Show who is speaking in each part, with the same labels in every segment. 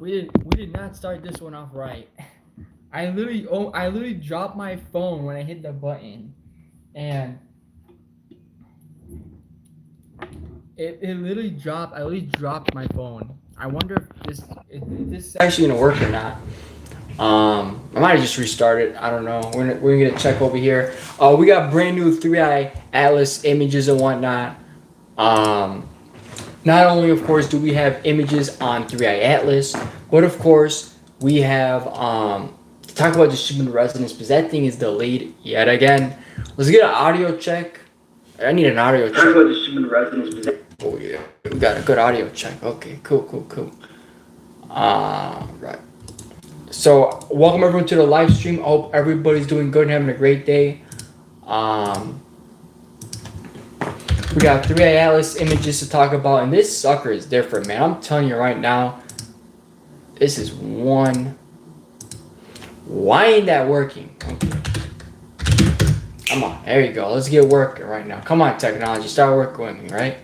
Speaker 1: we did not start this one off right. I literally dropped my phone when I hit the button, and it literally dropped. I literally dropped my phone. I wonder if this is actually gonna work or not. I might have just restarted. I don't know. We're gonna check over here. We got brand new 3i Atlas images and whatnot. Um, Not only, of course, do we have images on 3i Atlas, but of course we have to talk about the Schumann resonance because that thing is delayed yet again. Let's get an audio check. I need an audio check. Talk about the Schumann resonance. Oh yeah, we got a good audio check. Okay, cool. Right. So welcome everyone to the live stream. I hope everybody's doing good and having a great day. We got 3i Atlas images to talk about, and this sucker is different, man. I'm telling you right now, this is one. Why ain't that working? Okay. Come on, there you go. Let's get working right now. Come on, technology, start working with me, right?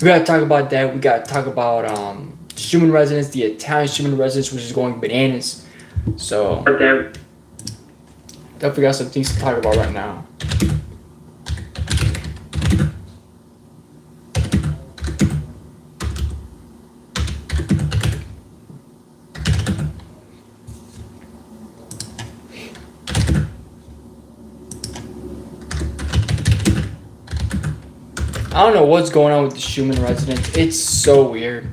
Speaker 1: We gotta talk about that. We gotta talk about Schumann resonance, the Italian Schumann resonance, which is going bananas. So definitely got some things to talk about right now. I don't know what's going on with the Schumann resonance. It's so weird.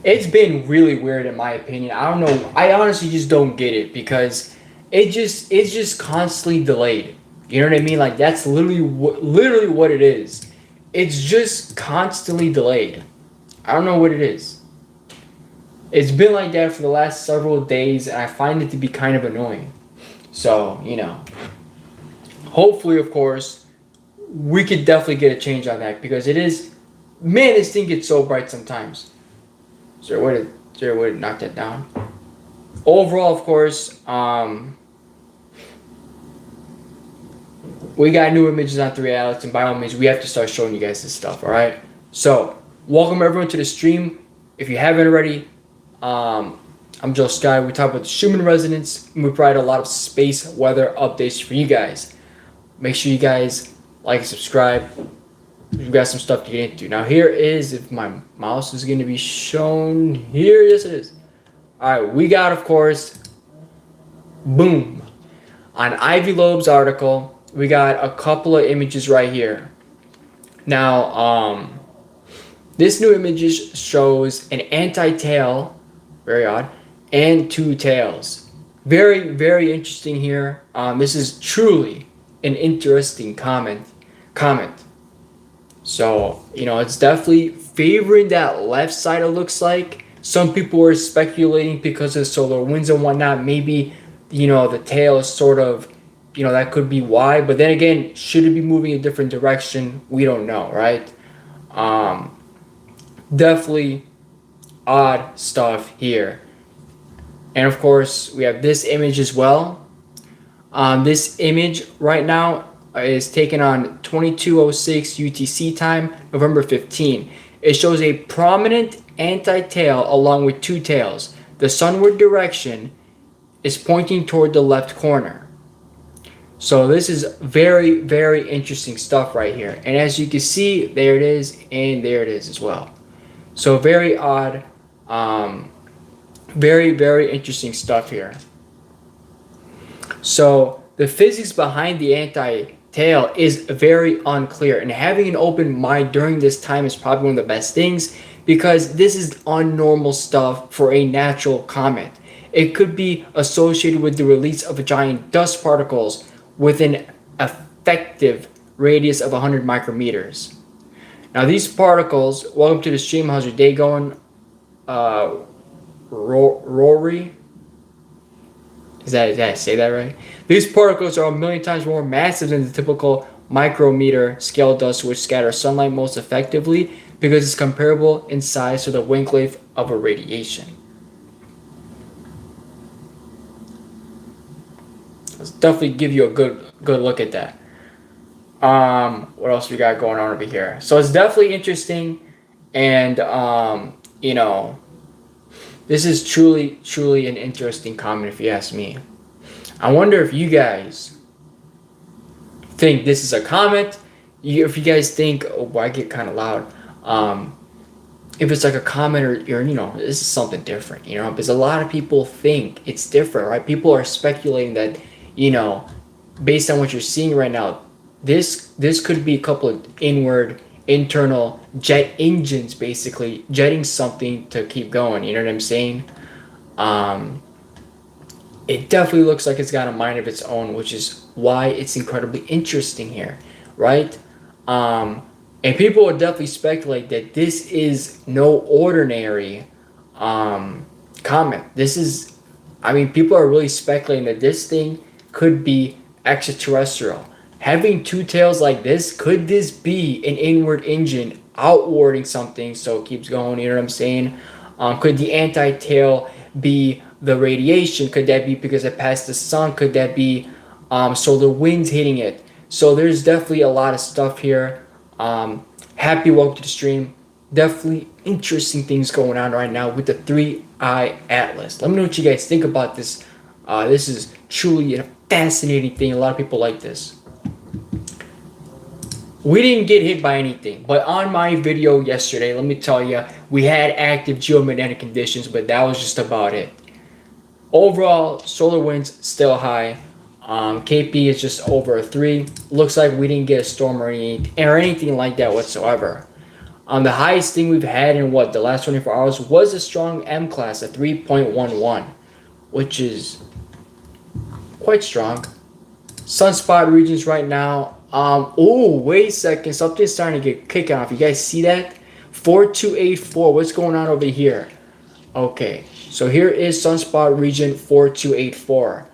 Speaker 1: It's been really weird in my opinion. I don't know. I honestly just don't get it because it's just constantly delayed. You know what I mean? Like that's literally what it is. It's just constantly delayed. I don't know what it is. It's been like that for the last several days, and I find it to be kind of annoying. So, hopefully, of course, we could definitely get a change on that because it is, man, this thing gets so bright sometimes. Is there a way to knock that down? Overall, of course, we got new images on 3i Atlas, and by all means, we have to start showing you guys this stuff, all right? So, welcome everyone to the stream. If you haven't already, I'm Joe Sky. We talk about the Schumann resonance, and we provide a lot of space weather updates for you guys. Make sure you guys like and subscribe. We've got some stuff to get into. Now here is, if my mouse is going to be shown here, yes it is. Alright, we got, of course, boom. On Ivy Loeb's article, we got a couple of images right here. Now, this new image shows an anti-tail, very odd, and two tails. Very, very interesting here. This is truly an interesting comment. So, it's definitely favoring that left side, it looks like. Some people are speculating because of solar winds and whatnot. Maybe, the tail is sort of, that could be why. But then again, should it be moving a different direction? We don't know, right? Definitely odd stuff here. And of course, we have this image as well. This image right now is taken on 22:06 UTC time, November 15. It shows a prominent anti-tail along with two tails. The sunward direction is pointing toward the left corner. So this is very, very interesting stuff right here. And as you can see, there it is, and there it is as well. So very odd, very, very interesting stuff here. So the physics behind the anti-tail is very unclear, and having an open mind during this time is probably one of the best things because this is unnormal stuff for a natural comet. It could be associated with the release of giant dust particles with an effective radius of 100 micrometers. Now these particles, welcome to the stream, how's your day going? Rory? Did I say that right? These particles are a million times more massive than the typical micrometer scale dust which scatters sunlight most effectively because it's comparable in size to the wavelength of a radiation. Let's definitely give you a good look at that. What else we got going on over here? So it's definitely interesting. And you know, this is truly an interesting comment if you ask me. I wonder if you guys think this is a comment. If you guys think, oh boy, I get kind of loud. Um, if it's like a comment or this is something different, because a lot of people think it's different, right? People are speculating that, you know, based on what you're seeing right now, this could be a couple of internal jet engines, basically jetting something to keep going. You know what I'm saying? Um, it definitely looks like it's got a mind of its own, which is why it's incredibly interesting here, right? Um, and people would definitely speculate that this is no ordinary um, comet. This is, I mean, people are really speculating that this thing could be extraterrestrial. Having two tails like this, could this be an inward engine outwarding something so it keeps going? You know what I'm saying? Could the anti-tail be the radiation? Could that be because it passed the sun? Could that be solar winds hitting it? So there's definitely a lot of stuff here. Happy welcome to the stream. Definitely interesting things going on right now with the 3-eye atlas. Let me know what you guys think about this. This is truly a fascinating thing. A lot of people like this. We didn't get hit by anything, but on my video yesterday, let me tell you, we had active geomagnetic conditions, but that was just about it. Overall, solar winds still high. KP is just over a 3. Looks like we didn't get a storm or anything like that whatsoever. The highest thing we've had in the last 24 hours was a strong M class, a 3.11, which is quite strong. Sunspot regions right now. Oh, wait a second. Something's starting to get kicking off. You guys see that? 4284. What's going on over here? Okay, so here is Sunspot region 4284.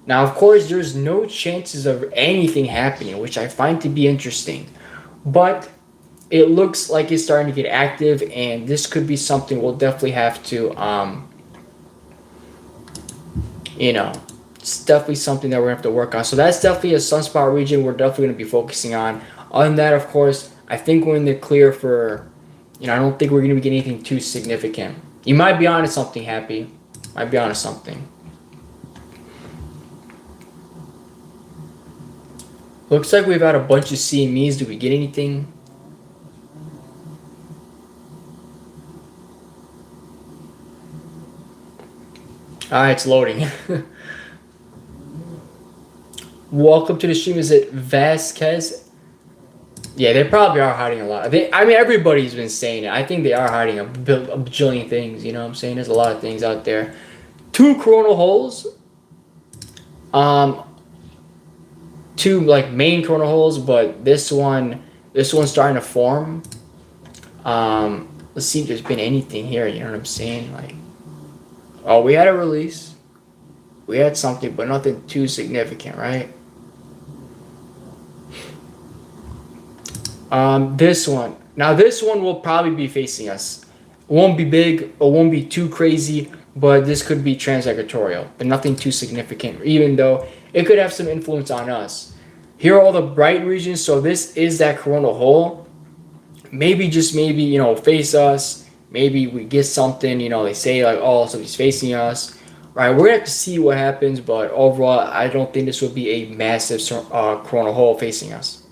Speaker 1: Now, of course, there's no chances of anything happening, which I find to be interesting. But it looks like it's starting to get active, and this could be something we'll definitely have to, it's definitely something that we're going to have to work on. So that's definitely a sunspot region we're definitely going to be focusing on. Other than that, of course, I think we're in the clear for, I don't think we're going to be getting anything too significant. You might be onto something, Happy. Might be onto something. Looks like we've had a bunch of CMEs. Do we get anything? It's loading. Welcome to the stream. Is it Vasquez? Yeah, they probably are hiding a lot. Everybody's been saying it. I think they are hiding a bajillion things. You know what I'm saying? There's a lot of things out there. 2 coronal holes. 2 main coronal holes, but this one's starting to form. Let's see if there's been anything here. You know what I'm saying? Oh, we had a release. We had something, but nothing too significant, right? This one. Now, this one will probably be facing us. It won't be big. It won't be too crazy, but this could be trans-equatorial, but nothing too significant, even though it could have some influence on us. Here are all the bright regions. So this is that coronal hole. Maybe, face us. Maybe we get something, they say oh, somebody's facing us, right? We're going to have to see what happens, but overall, I don't think this will be a massive coronal hole facing us.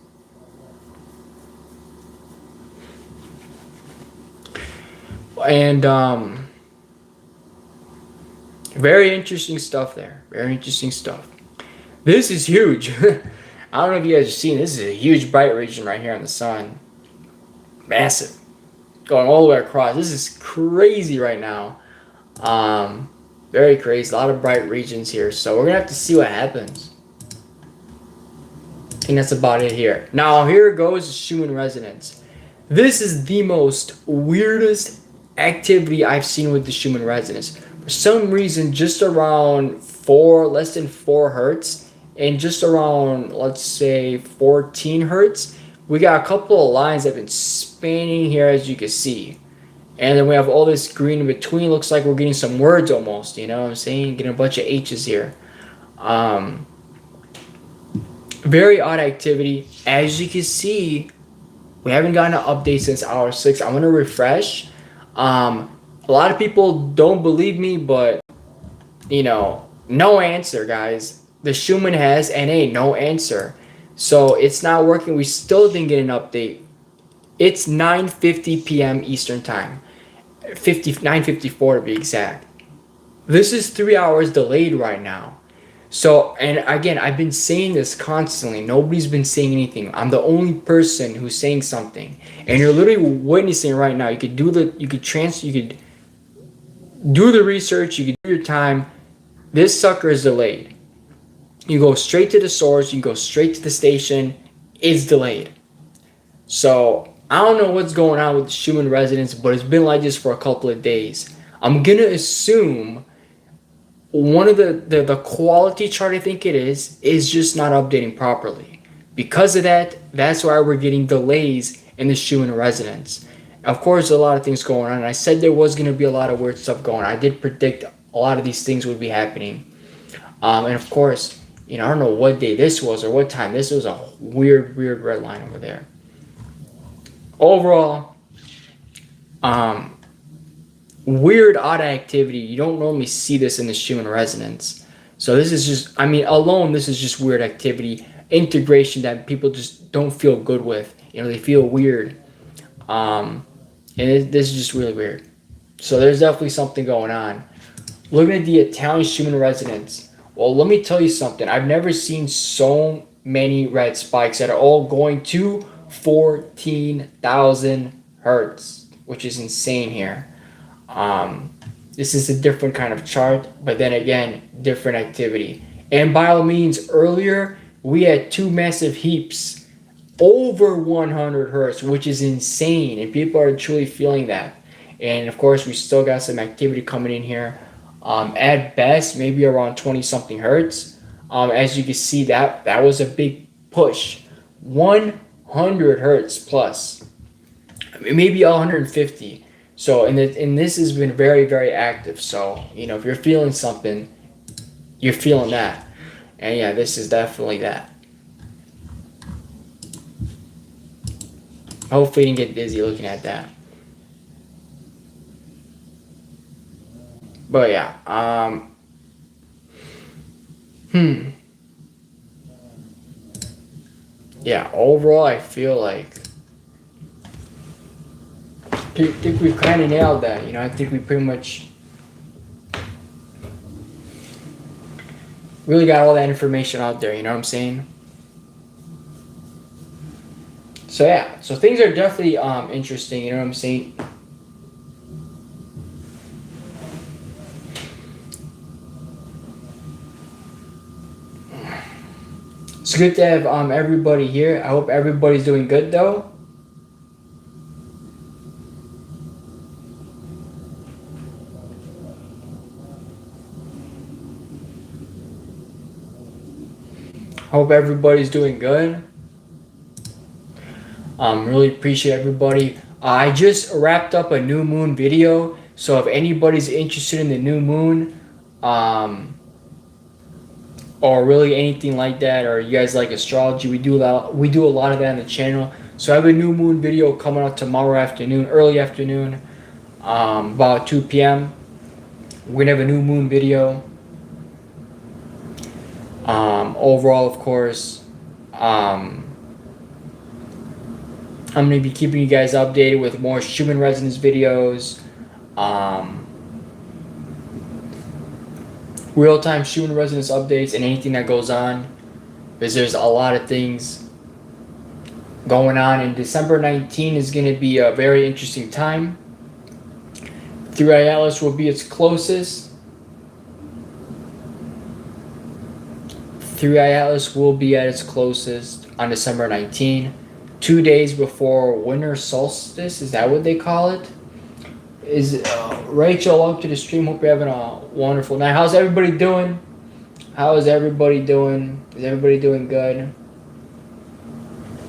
Speaker 1: And very interesting stuff there. Very interesting stuff. This is huge. I don't know if you guys have seen, this is a huge bright region right here in the sun. Massive. Going all the way across. This is crazy right now. Very crazy. A lot of bright regions here. So we're going to have to see what happens. I think that's about it here. Now, here goes the Schumann resonance. This is the most weirdest activity I've seen with the Schumann resonance. For some reason, just around less than 4 hertz, and just around, let's say, 14 hertz, we got a couple of lines that have been spanning here, as you can see. And then we have all this green in between. Looks like we're getting some words almost, you know what I'm saying? Getting a bunch of H's here. Very odd activity. As you can see, We haven't gotten an update since hour 6. I'm gonna refresh. A lot of people don't believe me, but no answer, guys. The Schumann has NA, no answer. So it's not working. We still didn't get an update. It's 9:50 p.m. Eastern Time. 9:54 to be exact. This is 3 hours delayed right now. So, and again, I've been saying this constantly. Nobody's been saying anything. I'm the only person who's saying something. And you're literally witnessing right now. You could do the research, you could do your time. This sucker is delayed. You go straight to the source, you go straight to the station, it's delayed. So I don't know what's going on with the Schumann resonance, but it's been like this for a couple of days. I'm gonna assume one of the quality chart, I think it is just not updating properly. Because of that, that's why we're getting delays in the Schumann resonance. Of course, a lot of things going on. I said there was going to be a lot of weird stuff going on. I did predict a lot of these things would be happening. And of course, I don't know what day this was or what time. This was a weird red line over there. Overall, weird, odd activity. You don't normally see this in the Schumann resonance. So this is just, alone, this is just weird activity. Integration that people just don't feel good with. They feel weird. And this is just really weird. So there's definitely something going on. Looking at the Italian Schumann resonance. Well, let me tell you something. I've never seen so many red spikes that are all going to 14,000 hertz, which is insane here. This is a different kind of chart, but then again, different activity. And by all means, earlier we had two massive heaps over 100 hertz, which is insane, and people are truly feeling that. And of course, we still got some activity coming in here. At best, maybe around 20 something hertz. As you can see, that was a big push, 100 hertz plus, maybe 150. So, and this has been very, very active. So, if you're feeling something, you're feeling that. And yeah, this is definitely that. Hopefully you didn't get dizzy looking at that. But yeah, yeah, overall I feel like I think we've kind of nailed that. I think we pretty much really got all that information out there. You know what I'm saying? So yeah, so things are definitely interesting. You know what I'm saying? It's good to have everybody here. I hope everybody's doing good though. Hope everybody's doing good. Really appreciate everybody. I just wrapped up a new moon video, so if anybody's interested in the new moon, or really anything like that, or you guys like astrology, we do a lot of that on the channel. So I have a new moon video coming out tomorrow afternoon, early afternoon, about 2 p.m. We're gonna have a new moon video. Overall, of course, I'm gonna be keeping you guys updated with more Schumann resonance videos. Real-time Schumann resonance updates and anything that goes on, because there's a lot of things going on. And December 19 is going to be a very interesting time. 3i Atlas will be its closest. 3i Atlas will be at its closest on December 19, 2 days before winter solstice. Is that what they call it? Rachel, welcome to the stream. Hope you're having a wonderful night. How's everybody doing? How is everybody doing? Is everybody doing good?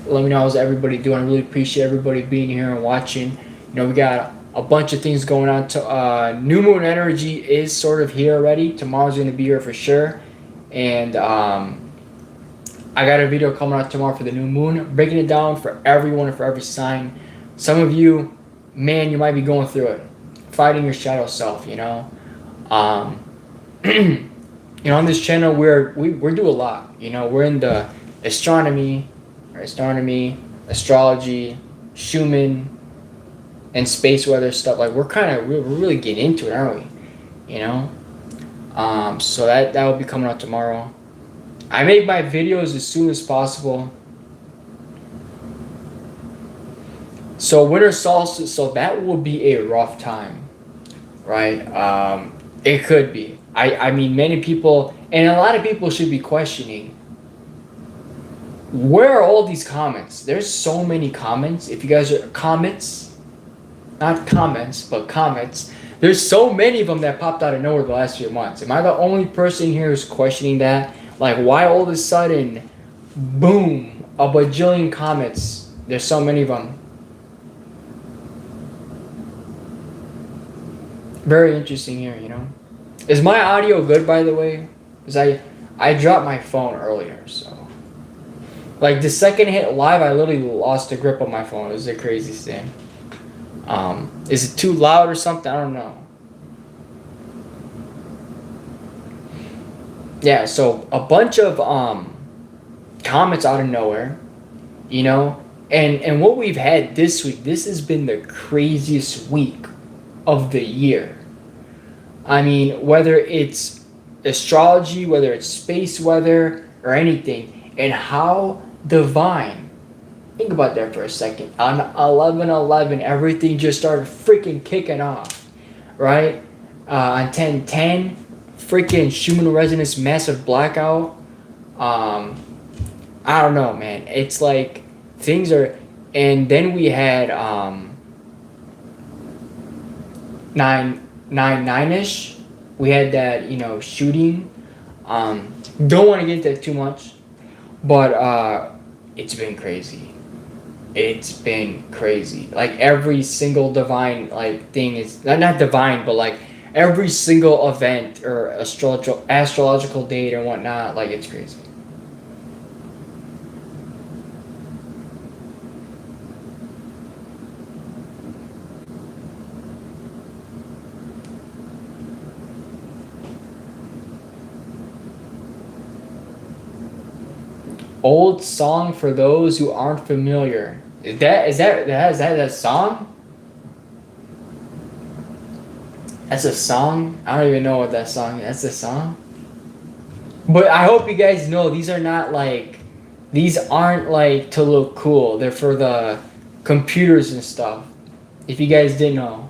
Speaker 1: Let me know how's everybody doing. I really appreciate everybody being here and watching. We got a bunch of things going on. New moon energy is sort of here already. Tomorrow's going to be here for sure. And I got a video coming out tomorrow for the new moon, breaking it down for everyone and for every sign. Some of you, man, you might be going through it, fighting your shadow self. Um, on this channel we do a lot. We're in the astronomy, astrology, Schumann, and space weather stuff. Like we're really getting into it, aren't we? So that will be coming out tomorrow. I make my videos as soon as possible. So winter solstice, so that will be a rough time, right? It could be. I mean, many people, and a lot of people should be questioning, where are all these comments? There's so many comments. If you guys are comments, not comments, but comments. There's so many of them that popped out of nowhere the last few months. Am I the only person here who's questioning that? Like, why all of a sudden, boom, a bajillion comments? There's so many of them. Very interesting here, Is my audio good, by the way? Because I dropped my phone earlier, so. Like, the second hit live, I literally lost the grip on my phone. It was the craziest thing. Is it too loud or something? I don't know. Yeah, so a bunch of comments out of nowhere, and what we've had this week, this has been the craziest week of the year. I mean, whether it's astrology, whether it's space weather or anything, and how divine. Think about that for a second. On 11/11, everything just started freaking kicking off, right? On 10/10, freaking Schumann resonance massive blackout. I don't know, man. It's like things are, and then we had 9/9 ish. We had that shooting. Don't want to get into that too much, but it's been crazy. It's been crazy. Like every single divine thing is not divine, but like every single event or astrological date and whatnot. Like it's crazy. Old song for those who aren't familiar. Is that a song? That's a song? I don't even know what that song is. That's a song? But I hope you guys know these aren't like to look cool. They're for the computers and stuff. If you guys didn't know.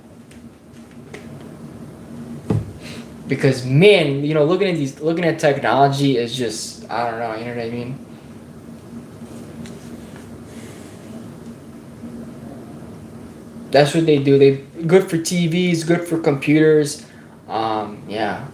Speaker 1: Because man, looking at technology is just, I don't know, you know what I mean? That's what they do. They good for TVs, good for computers. Yeah.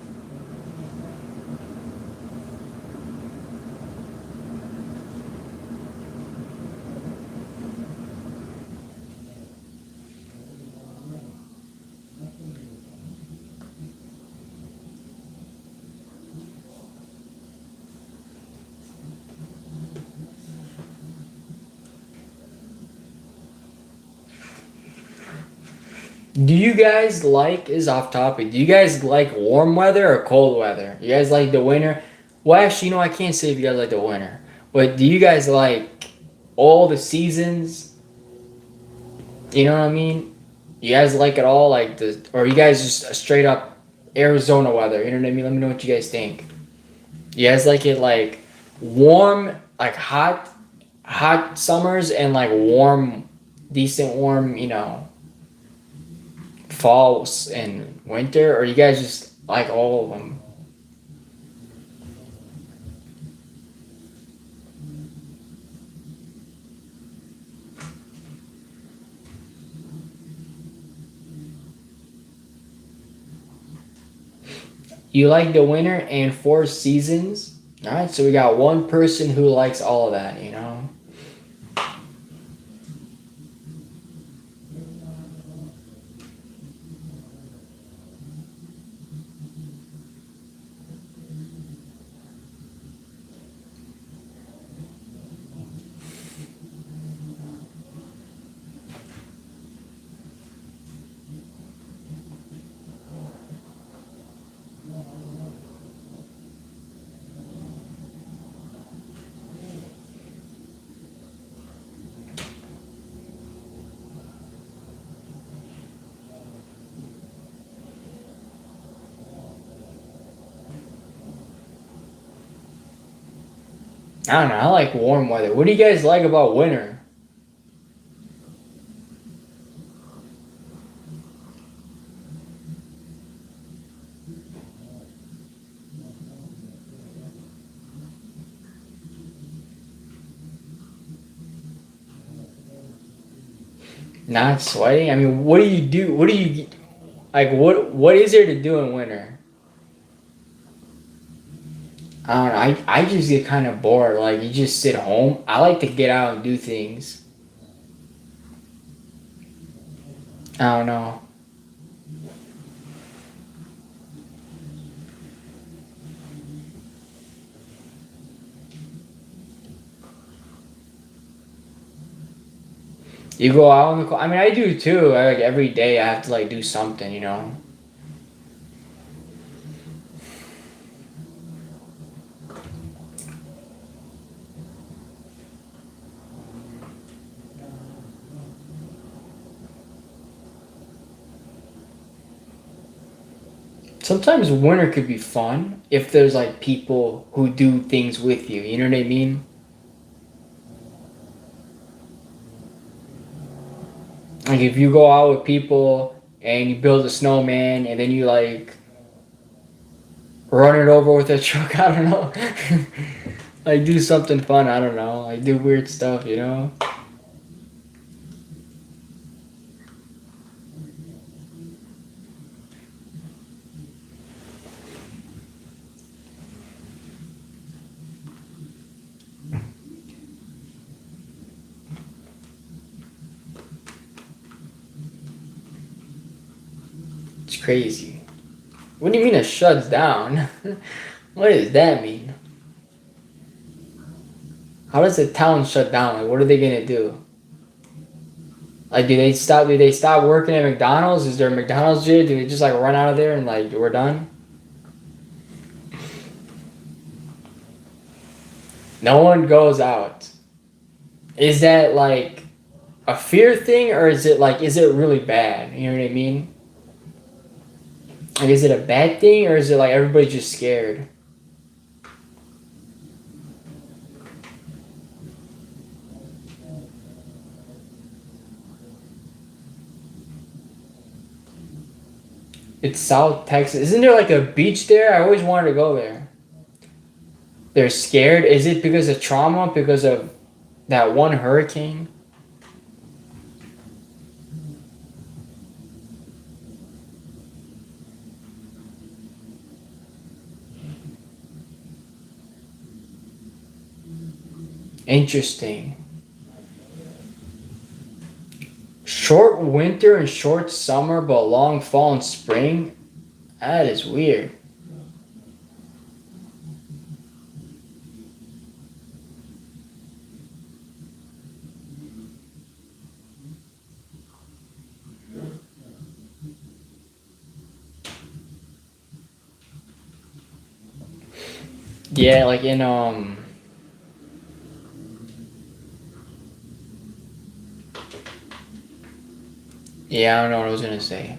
Speaker 1: Do you guys like, is off topic, do you guys like warm weather or cold weather? You guys like the winter? Well, actually, I can't say if you guys like the winter. But do you guys like all the seasons? You know what I mean? You guys like it all? Or you guys just straight up Arizona weather? You know what I mean? Let me know what you guys think. You guys like it like warm, like hot summers and like warm, decent warm, falls and winter, or you guys just like all of them? You like the winter and four seasons? All right, so we got one person who likes all of that. I don't know. I like warm weather. What do you guys like about winter? Not sweating. I mean, what do you do? What do you like? What is there to do in winter? I don't know. I just get kind of bored. Like you just sit home. I like to get out and do things. I don't know. You go out in the cold. I mean, I do too. Like every day, I have to like do something. You know. Sometimes winter could be fun if there's like people who do things with you. You know what I mean? Like if you go out with people and you build a snowman and then you like run it over with a truck. I don't know. Like do something fun. I don't know. Like do weird stuff. You know. It's crazy. What do you mean it shuts down? What does that mean? How does the town shut down? Like, what are they gonna do? Like, do they stop? Do they stop working at McDonald's? Is there a McDonald's here? Do they just like run out of there and like we're done? No one goes out. Is that like a fear thing, or is it like is it really bad? You know what I mean? Like, is it a bad thing, or is it like everybody's just scared? It's South Texas. Isn't there like a beach there? I always wanted to go there. They're scared. Is it because of trauma? Because of that one hurricane? Interesting. Short winter and short summer, but long fall and spring? That is weird. Yeah, like in yeah, I don't know what I was gonna say.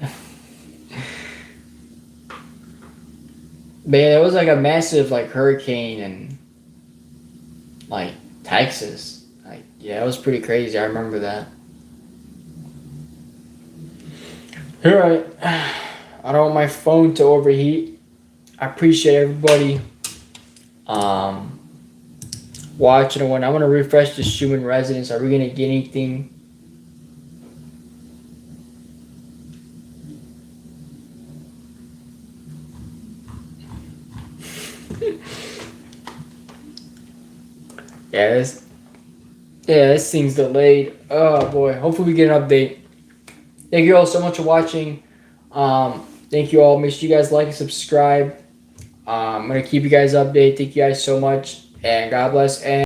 Speaker 1: But yeah, there was like a massive like hurricane in like Texas. Like yeah, it was pretty crazy. I remember that. All right. I don't want my phone to overheat. I appreciate everybody um watching and when I'm gonna refresh the Schumann residence. Are we gonna get anything? Yeah, this thing's delayed. Oh boy. Hopefully we get an update. Thank you all so much for watching. Thank you all. Make sure you guys like and subscribe. I'm gonna keep you guys updated. Thank you guys so much, and God bless. And